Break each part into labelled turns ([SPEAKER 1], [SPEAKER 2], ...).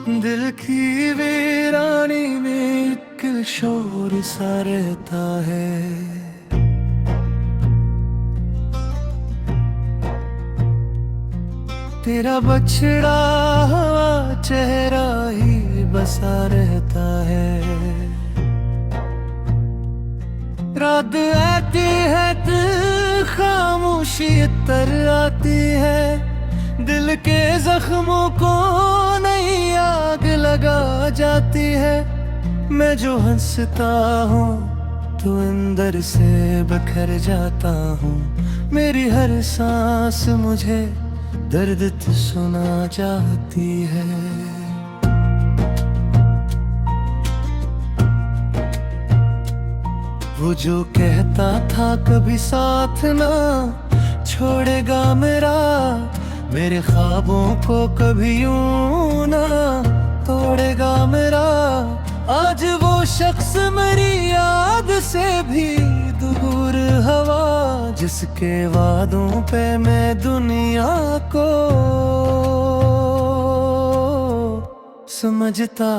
[SPEAKER 1] दिल की वीरानी में एक शोर सा रहता है। तेरा बछड़ा हुआ चेहरा ही बसा रहता है। रात आती है तो खामोशी तर आती है। दिल के जख्मों को नई आग लगा जाती है। मैं जो हंसता हूँ तो अंदर से बिखर जाता हूँ। मेरी हर सांस मुझे दर्द तो सुना जाती है। वो जो कहता था कभी साथ ना छोड़ेगा मेरा, मेरे ख्वाबों को कभी यूं ना तोड़ेगा मेरा। आज वो शख्स मेरी याद से भी दूर हवा, जिसके वादों पे मैं दुनिया को समझता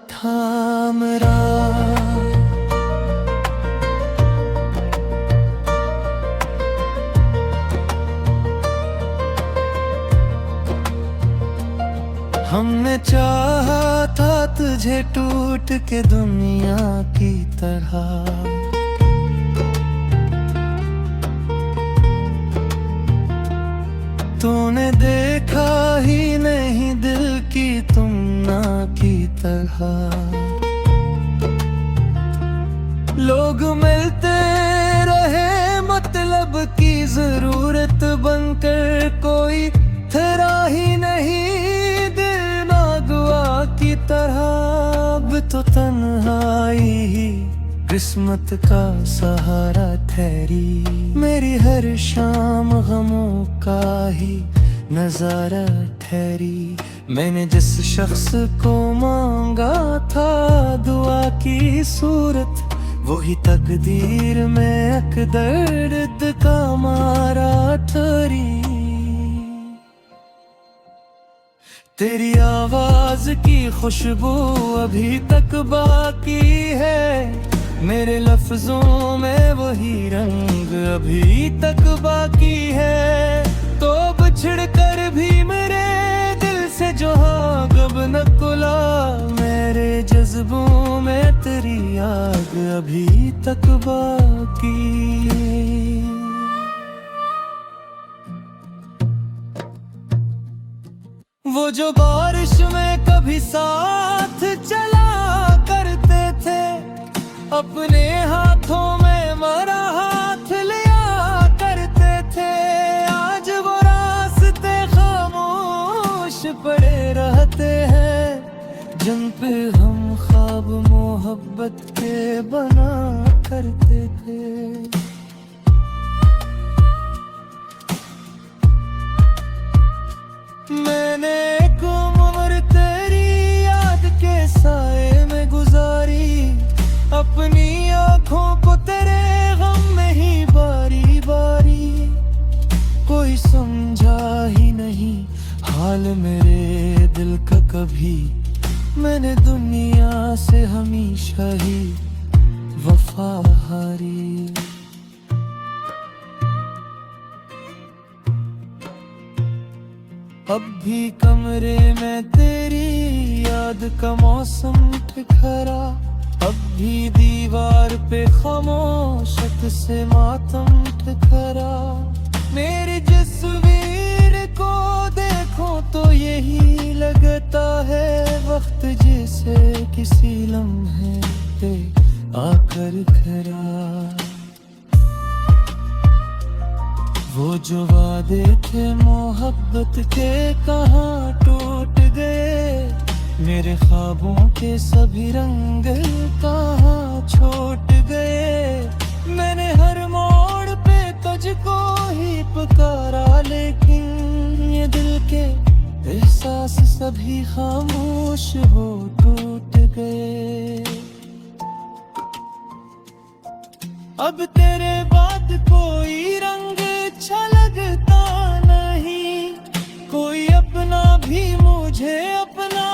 [SPEAKER 1] था मेरा। हमने चाहा था तुझे टूट के दुनिया की तरह, तूने देखा ही नहीं दिल की तुमना की तरह। लोग मिलते रहे मतलब की जरूरत बनकर, कोई तेरा ही नहीं की तरह। अब तो तन्हाई ही किस्मत का सहारा ठहरी। मेरी हर शाम गमों का ही नजारा ठहरी। मैंने जिस शख्स को मांगा था दुआ की सूरत, वही तकदीर में एक दर्द का मारा ठहरी। तेरी आवाज की खुशबू अभी तक बाकी है। मेरे लफ्जों में वही रंग अभी तक बाकी है। तो बिछड़ कर भी मेरे दिल से जो हाँ कब न खुला, मेरे जज्बों में तेरी याद अभी तक बाकी। वो जो बारिश में कभी साथ चला करते थे, अपने हाथों में मरा हाथ लिया करते थे। आज वो रास्ते खामोश पड़े रहते हैं, जिन पे हम ख्वाब मोहब्बत के बना करते थे। मैंने एक उम्र तेरी याद के साए में गुजारी, अपनी आँखों को तेरे गम में ही बारी बारी। कोई समझा ही नहीं हाल मेरे दिल का कभी, मैंने दुनिया से हमेशा ही वफा हारी। अब भी कमरे में तेरी याद का मौसम ठिठरा, अब भी दीवार पे खामोशत से मातम ठिठरा। मेरी तस्वीर को देखो तो यही लगता है वक्त जैसे किसी लम्हे पे आकर खरा। वो जो वादे थे मोहब्बत के कहाँ टूट गए, मेरे ख्वाबों के सभी रंग कहाँ छूट गए। मैंने हर मोड़ पे तुझको ही पुकारा, लेकिन ये दिल के एहसास सभी खामोश हो टूट गए। अब तेरे बाद कोई रंग अच्छा लगता नहीं, कोई अपना भी मुझे अपना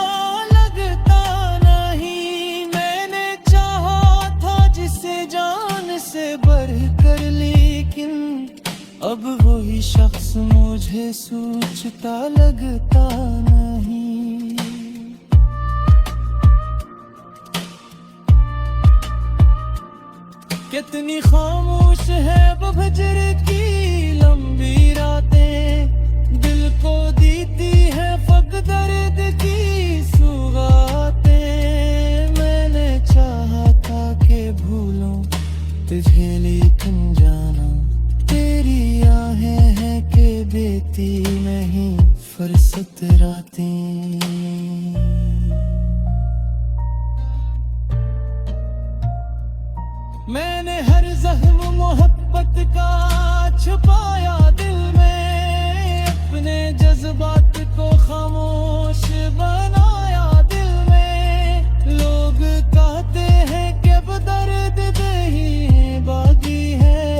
[SPEAKER 1] अब वही शख्स मुझे सोचता लगता नहीं। कितनी खामोश है वो फजर की लंबी रातें, दिल को दीती है फक दर्द की सुगातें। मैंने चाहा था कि भूलूं तुझे लेकिन जाना तेरी आहें हैं कि देती नहीं फुर्सत रातें। मैंने हर जख्म मोहब्बत का छुपाया दिल में, अपने जज्बात को खामोश बनाया दिल में। लोग कहते हैं कि अब दर्द दही बागी है,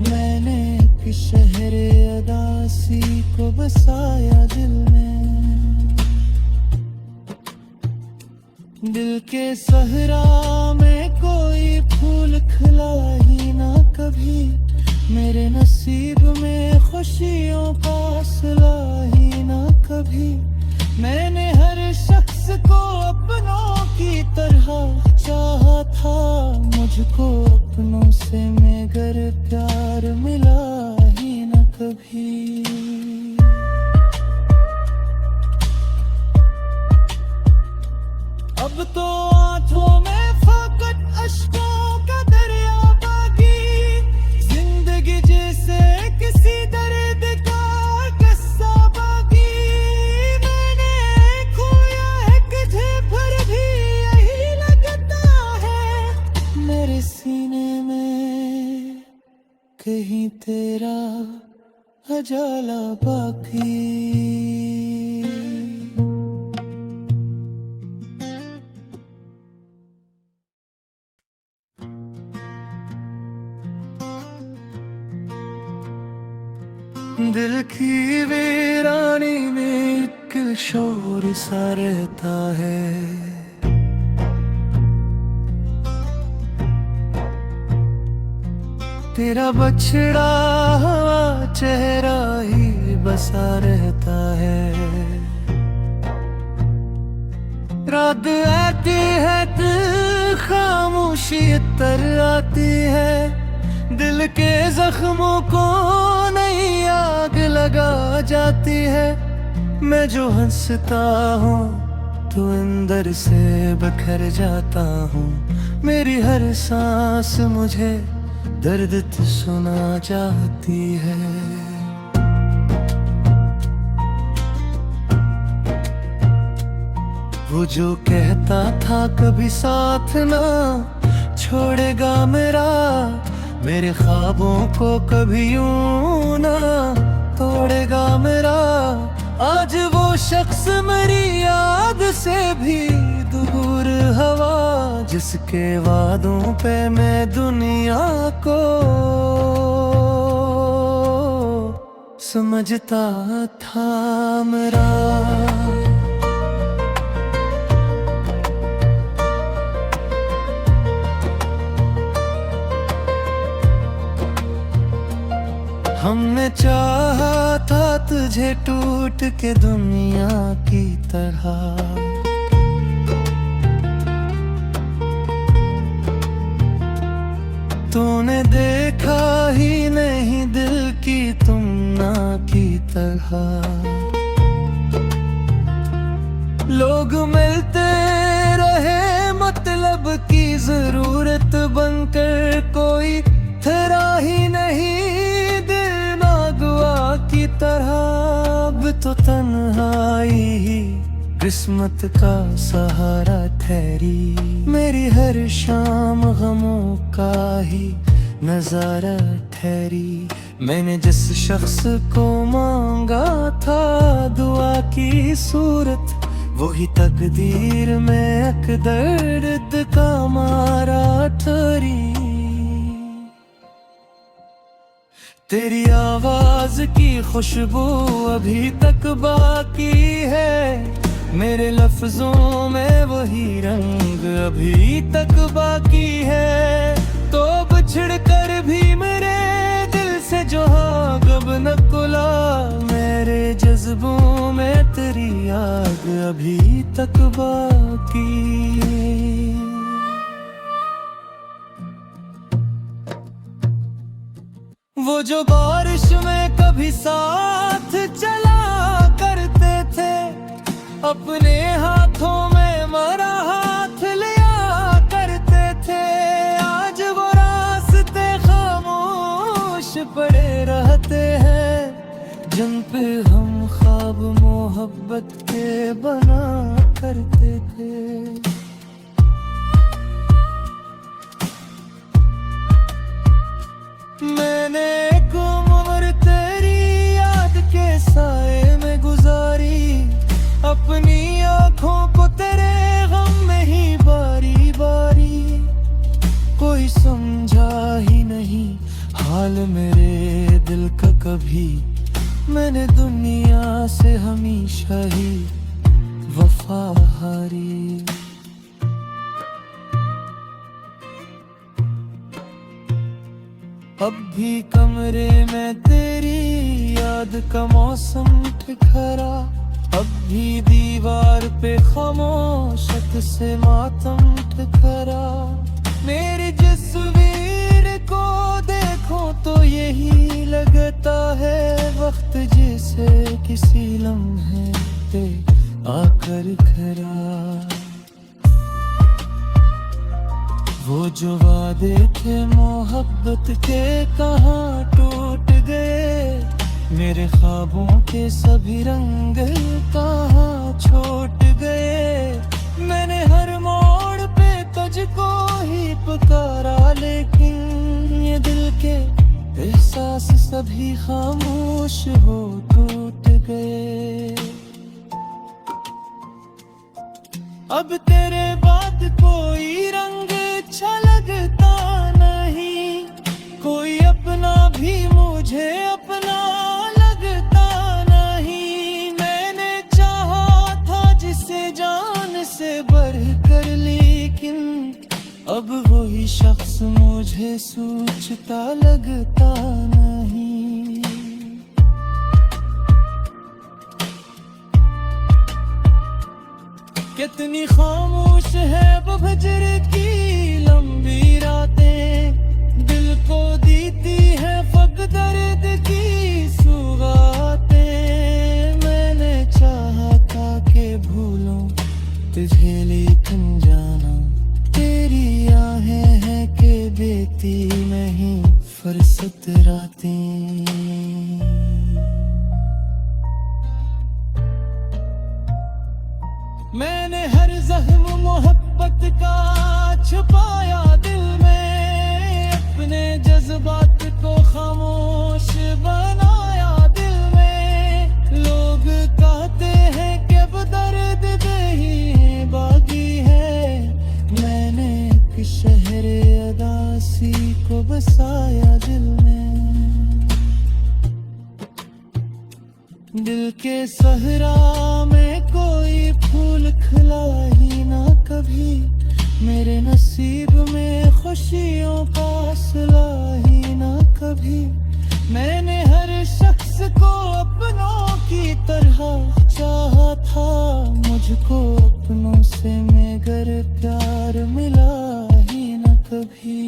[SPEAKER 1] मैंने एक शहर अदासी को बसाया दिल में। दिल के सहरा में कोई फूल खिला ही ना कभी, मेरे नसीब में खुशियों का सिला ही ना कभी। मैंने हर शख्स को अपनों की तरह चाहा था, मुझको अपनों से मगर प्यार मिला ही ना कभी। अब तो आंखों में फकत अश्कों का दरिया बाकी, जिंदगी जैसे किसी दर्द का किस्सा बाकी। मैंने खोया है तुझे पर भी यही लगता है, मेरे सीने में कहीं तेरा उजाला बाकी। दिल की वीरानी में एक शोर सा रहता है, तेरा बछड़ा हुआ चेहरा ही बसा रहता है। रात आती है तो खामोशी तर आती है, दिल के जख्मों को नई आग लगा जाती है। मैं जो हंसता हूँ तो अंदर से बिखर जाता हूँ, मेरी हर सांस मुझे दर्द तो सुना जाती है। वो जो कहता था कभी साथ ना छोड़ेगा मेरा, मेरे ख्वाबों को कभी यूं ना तोड़ेगा मेरा। आज वो शख्स मेरी याद से भी दूर हवा, जिसके वादों पे मैं दुनिया को समझता था मेरा। हमने चाहा था तुझे टूट के दुनिया की तरह, तूने देखा ही नहीं दिल की तुमना की तरह। लोग मिलते रहे मतलब की जरूरत बनकर, कोई तेरा ही नहीं की तरह। अब तो तन्हाई ही किस्मत का सहारा ठहरी, मेरी हर शाम गमों का ही नजारा ठहरी। मैंने जिस शख्स को मांगा था दुआ की सूरत, वही तकदीर में एक दर्द का मारा ठहरी। तेरी आवाज की खुशबू अभी तक बाकी है, मेरे लफ्जों में वही रंग अभी तक बाकी है। तो बिछड़ कर भी मेरे दिल से जो गब न कुला, मेरे जज्बों में तेरी याद अभी तक बाकी। वो जो बारिश में कभी साथ चला करते थे, अपने हाथों में मरा हाथ लिया करते थे, आज वो रास्ते खामोश पड़े रहते हैं, जिन पे हम ख्वाब मोहब्बत के बना करते थे। मैंने एक उम्र तेरी याद के साए में गुजारी, अपनी आँखों को तेरे गम में ही बारी बारी। कोई समझा ही नहीं हाल मेरे दिल का कभी, मैंने दुनिया से हमेशा ही वफा हारी। अब भी कमरे में तेरी याद का मौसम ठिठरा, अब भी दीवार पे खामोशत से मातम ठिठरा। मेरी तस्वीर को देखो तो यही लगता है वक्त जैसे किसी लम्हे पे आकर खरा। वो जो वादे थे मोहब्बत के कहाँ टूट गए, मेरे ख्वाबों के सभी रंग कहाँ छूट गए। मैंने हर मोड़ पे तुझको ही पुकारा, लेकिन ये दिल के एहसास सभी खामोश हो टूट गए। अब तेरे बाद कोई रंग अच्छा लगता नहीं, कोई अपना भी मुझे अपना लगता नहीं। मैंने चाहा था जिसे जान से बढ़कर, लेकिन अब वही शख्स मुझे सोचता लगता नहीं। कितनी खामोश है वो फजर की लंबी रातें, दिल को दीती है फक दर्द की सुगातें। मैंने चाहा था कि भूलूं तुझे, लेकिन जाना तेरी आहें हैं कि बेटी नहीं फुर्सत रातें। मैंने हर जख्म मोहब्बत का छुपाया दिल में, अपने जज्बात को खामोश बनाया दिल में। लोग कहते हैं कि अब दर्द दही बागी है, मैंने एक शहर अदासी को बसाया दिल में। दिल के सहरा में कोई फूल खिला ही ना कभी, मेरे नसीब में खुशियों का सिला ही ना कभी। मैंने हर शख्स को अपनों की तरह चाहा था, मुझको अपनों से मगर प्यार मिला ही ना कभी।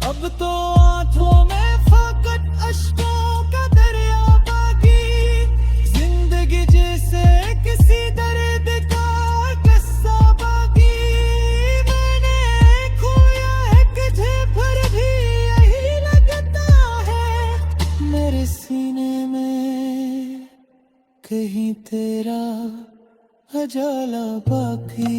[SPEAKER 1] अब तो आंखों में फाकत अश्कों का दरिया बाकी, जिंदगी जैसे किसी दर्द का किस्सा बाकी। मैंने खोया है तुझे पर भी यही लगता है, मेरे सीने में कहीं तेरा उजाला बाकी।